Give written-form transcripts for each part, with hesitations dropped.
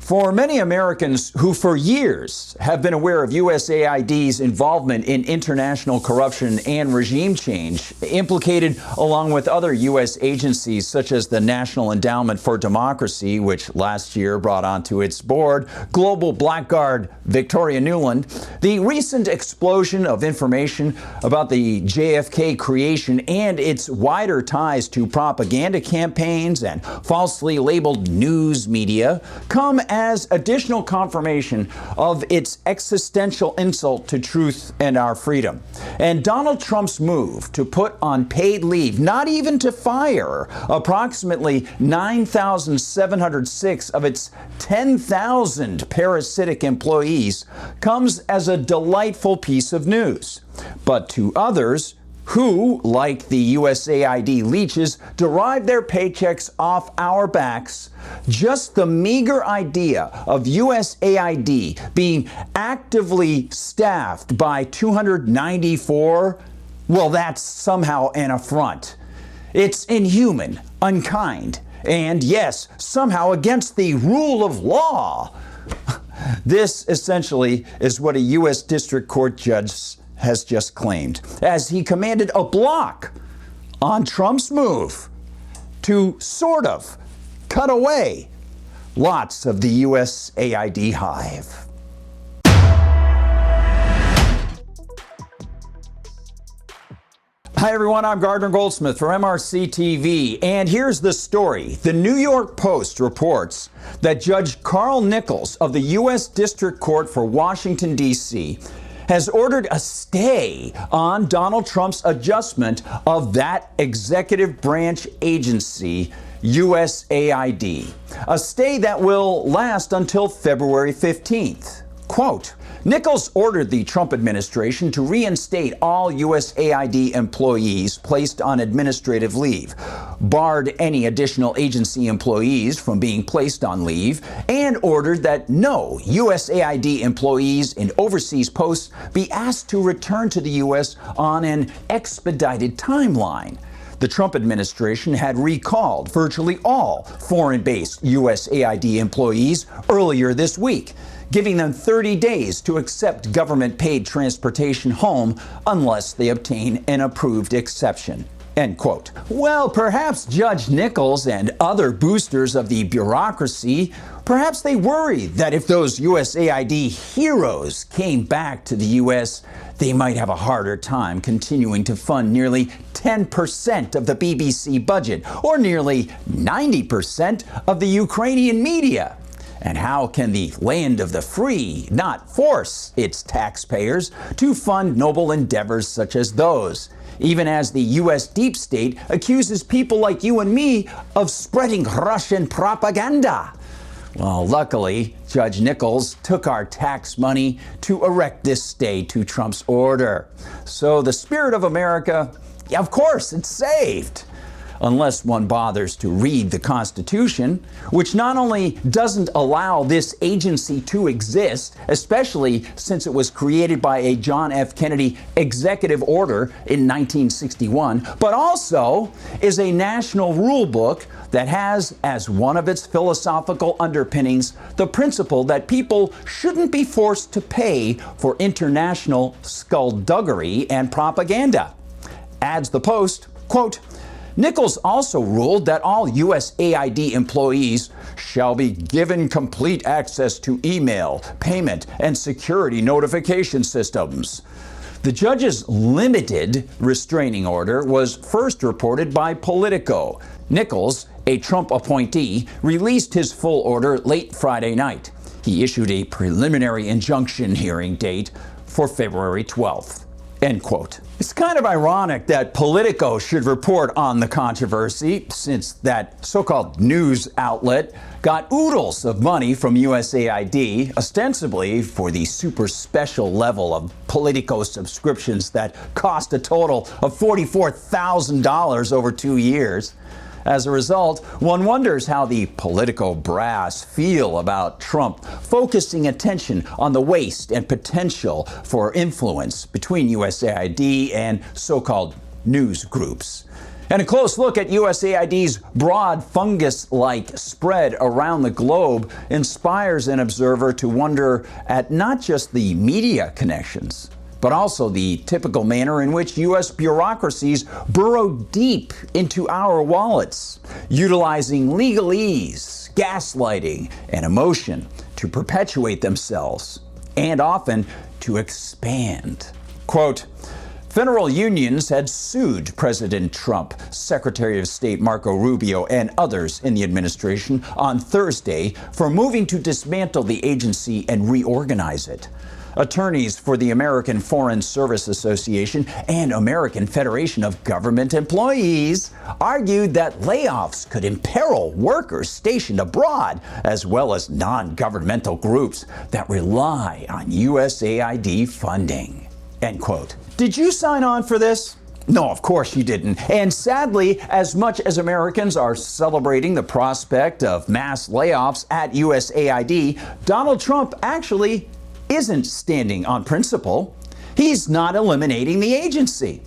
For many Americans who for years have been aware of USAID's involvement in international corruption and regime change, implicated along with other U.S. agencies such as the National Endowment for Democracy, which last year brought onto its board global blackguard Victoria Nuland, the recent explosion of information about the JFK-creation and its wider ties to propaganda campaigns and falsely labeled news media come as additional confirmation of its existential insult to truth and our freedom. And Donald Trump's move to put on paid leave, not even to fire, approximately 9,706 of its 10,000 parasitic employees comes as a delightful piece of news. But to others, who, like the USAID leeches, derive their paychecks off our backs, just the meager idea of USAID being actively staffed by 294, well, that's somehow an affront. It's inhuman, unkind, and yes, somehow against the rule of law. This essentially is what a U.S. District Court judge has just claimed, as he commanded a block on Trump's move to sort of cut away lots of the USAID hive. Hi everyone, I'm Gardner Goldsmith for MRC-TV, and here's the story. The New York Post reports that Judge Carl Nichols of the U.S. District Court for Washington, D.C., has ordered a stay on Donald Trump's adjustment of that executive branch agency, USAID. A stay that will last until February 15th. Quote, Nichols ordered the Trump administration to reinstate all USAID employees placed on administrative leave, barred any additional agency employees from being placed on leave, and ordered that no USAID employees in overseas posts be asked to return to the U.S. on an expedited timeline. The Trump administration had recalled virtually all foreign-based USAID employees earlier this week, giving them 30 days to accept government-paid transportation home unless they obtain an approved exception. End quote. Well, perhaps Judge Nichols and other boosters of the bureaucracy, perhaps they worry that if those USAID heroes came back to the U.S., they might have a harder time continuing to fund nearly 10% of the BBC budget or nearly 90% of the Ukrainian media. And how can the land of the free not force its taxpayers to fund noble endeavors such as those, even as the U.S. deep state accuses people like you and me of spreading Russian propaganda? Well, luckily, Judge Nichols took our tax money to erect this stay to Trump's order. So the spirit of America, yeah, of course, it's saved. Unless one bothers to read the Constitution, which not only doesn't allow this agency to exist, especially since it was created by a John F. Kennedy executive order in 1961, but also is a national rule book that has as one of its philosophical underpinnings the principle that people shouldn't be forced to pay for international skullduggery and propaganda. Adds the Post, quote, Nichols also ruled that all USAID employees shall be given complete access to email, payment, and security notification systems. The judge's limited restraining order was first reported by Politico. Nichols, a Trump appointee, released his full order late Friday night. He issued a preliminary injunction hearing date for February 12th. End quote. It's kind of ironic that Politico should report on the controversy, since that so-called news outlet got oodles of money from USAID, ostensibly for the super special level of Politico subscriptions that cost a total of $44,000 over 2 years. As a result, one wonders how the Politico brass feel about Trump focusing attention on the waste and potential for influence between USAID and so-called news groups. And a close look at USAID's broad fungus-like spread around the globe inspires an observer to wonder at not just the media connections, but also the typical manner in which U.S. bureaucracies burrow deep into our wallets, utilizing legalese, gaslighting, and emotion to perpetuate themselves, and often to expand. Quote, federal unions had sued President Trump, Secretary of State Marco Rubio, and others in the administration on Thursday for moving to dismantle the agency and reorganize it. Attorneys for the American Foreign Service Association and American Federation of Government Employees argued that layoffs could imperil workers stationed abroad, as well as non-governmental groups that rely on USAID funding. End quote. Did you sign on for this? No, of course you didn't. And sadly, as much as Americans are celebrating the prospect of mass layoffs at USAID, Donald Trump actually isn't standing on principle. He's not eliminating the agency.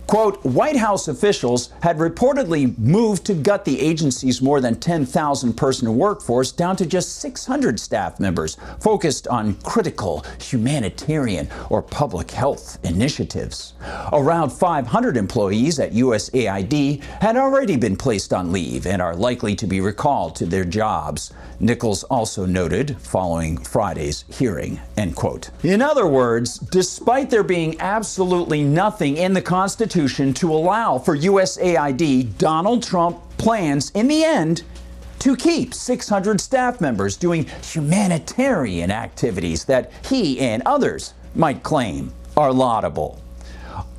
Quote, White House officials had reportedly moved to gut the agency's more than 10,000 person workforce down to just 600 staff members focused on critical humanitarian or public health initiatives. Around 500 employees at USAID had already been placed on leave and are likely to be recalled to their jobs, Nichols also noted following Friday's hearing, end quote. In other words, despite there being absolutely nothing in the Constitution to allow for USAID, Donald Trump plans in the end to keep 600 staff members doing humanitarian activities that he and others might claim are laudable.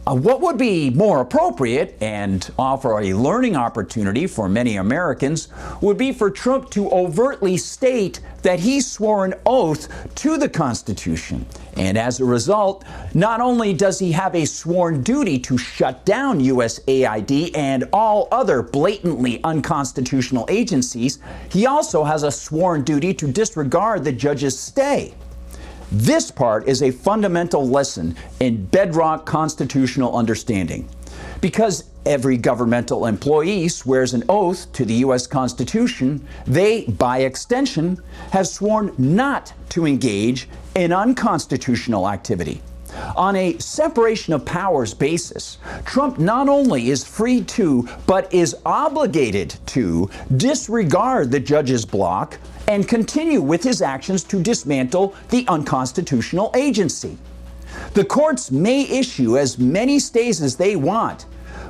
What would be more appropriate and offer a learning opportunity for many Americans would be for Trump to overtly state that he swore an oath to the Constitution. And as a result, not only does he have a sworn duty to shut down USAID and all other blatantly unconstitutional agencies, he also has a sworn duty to disregard the judge's stay. This part is a fundamental lesson in bedrock constitutional understanding. Because every governmental employee swears an oath to the U.S. Constitution, they, by extension, have sworn not to engage in unconstitutional activity. On a separation of powers basis, Trump not only is free to, but is obligated to, disregard the judge's block and continue with his actions to dismantle the unconstitutional agency. The courts may issue as many stays as they want,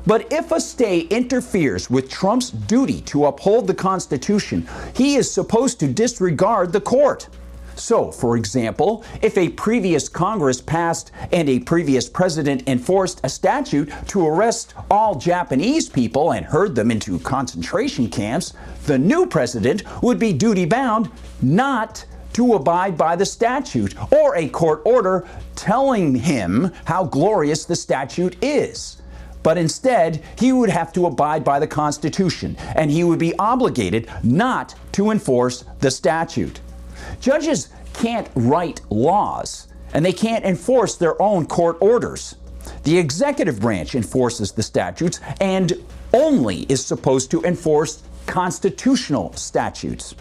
but if a stay interferes with Trump's duty to uphold the Constitution, he is supposed to disregard the court. So, for example, if a previous Congress passed and a previous president enforced a statute to arrest all Japanese people and herd them into concentration camps, the new president would be duty-bound not to abide by the statute or a court order telling him how glorious the statute is. But instead, he would have to abide by the Constitution, and he would be obligated not to enforce the statute. Judges can't write laws, and they can't enforce their own court orders. The executive branch enforces the statutes and only is supposed to enforce constitutional statutes.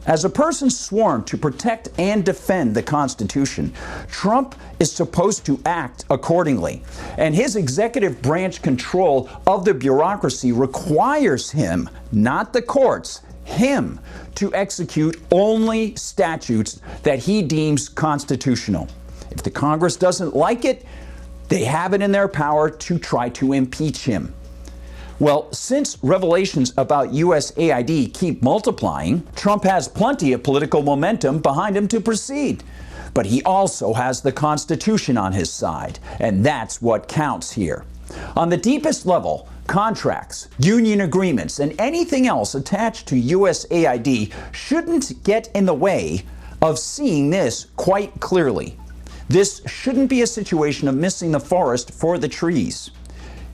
As a person sworn to protect and defend the Constitution, Trump is supposed to act accordingly, and his executive branch control of the bureaucracy requires him, not the courts, him to execute only statutes that he deems constitutional. If the Congress doesn't like it, they have it in their power to try to impeach him. Well, since revelations about USAID keep multiplying, Trump has plenty of political momentum behind him to proceed. But he also has the Constitution on his side, and that's what counts here. On the deepest level, contracts, union agreements, and anything else attached to USAID shouldn't get in the way of seeing this quite clearly. This shouldn't be a situation of missing the forest for the trees.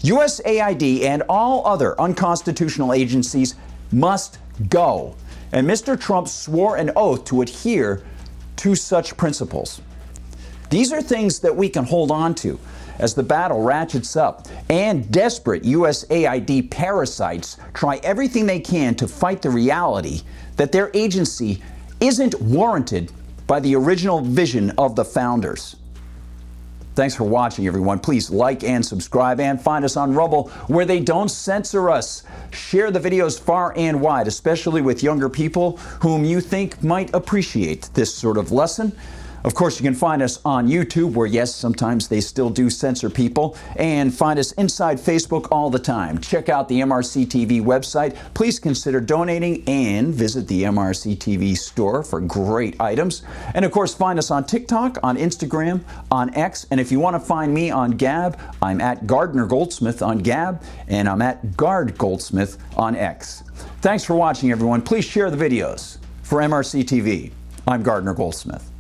USAID and all other unconstitutional agencies must go, and Mr. Trump swore an oath to adhere to such principles. These are things that we can hold on to, as the battle ratchets up and desperate USAID parasites try everything they can to fight the reality that their agency isn't warranted by the original vision of the founders. Thanks for watching, everyone. Please like and subscribe, and find us on Rumble, where they don't censor us. Share the videos far and wide, especially with younger people whom you think might appreciate this sort of lesson. Of course, you can find us on YouTube, where, yes, sometimes they still do censor people, and find us inside Facebook all the time. Check out the MRC TV website. Please consider donating and visit the MRC TV store for great items. And, of course, find us on TikTok, on Instagram, on X. And if you want to find me on Gab, I'm at Gardner Goldsmith on Gab, and I'm at Gard Goldsmith on X. Thanks for watching, everyone. Please share the videos. For MRC TV, I'm Gardner Goldsmith.